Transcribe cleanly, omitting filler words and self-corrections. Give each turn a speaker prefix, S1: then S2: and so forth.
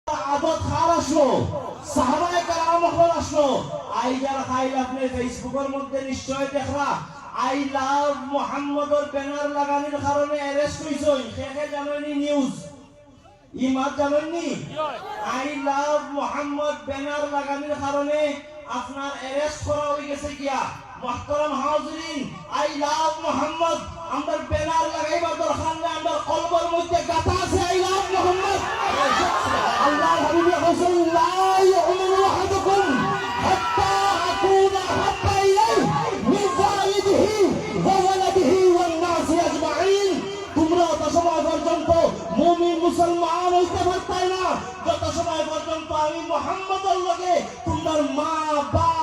S1: আদত খার আসলো, সাহাবায়ে কেরাম আসলো। আই যারা খাইল আপনি ফেসবুকের মধ্যে নিশ্চয় দেখরা আই লাভ মুহাম্মদর ব্যানার লাগানোর কারণে অ্যারেস্ট হইছই। শেখে জানেনি নিউজ ইমাদ জানেননি আই লাভ মুহাম্মদ ব্যানার লাগানোর কারণে আপনার অ্যারেস্ট করা হয়ে গেছে কিয়া। মুহতারাম হাজিরিন, আই লাভ মুহাম্মদ আমরা ব্যানার লাগাইবার দরকার নাই, আমরা কলবের মধ্যে গাঁথা আছে আই লাভ মুহাম্মদ। আল্লাহ হাবিব রাসূল লা ইউমিনু আহাদুকুম হাত্তা আকুনা হাব্বা ইলাইহি মিন ওয়ালিদিহি ওয়া ওয়ালাদিহি ওয়ান নাসি আজমাইন। তোমরা অত সময় পর্যন্ত মুমিন মুসলমান হইতে পারতাই না যত সময় পর্যন্ত আমি মুহাম্মদের লগে তোমার মা বাপ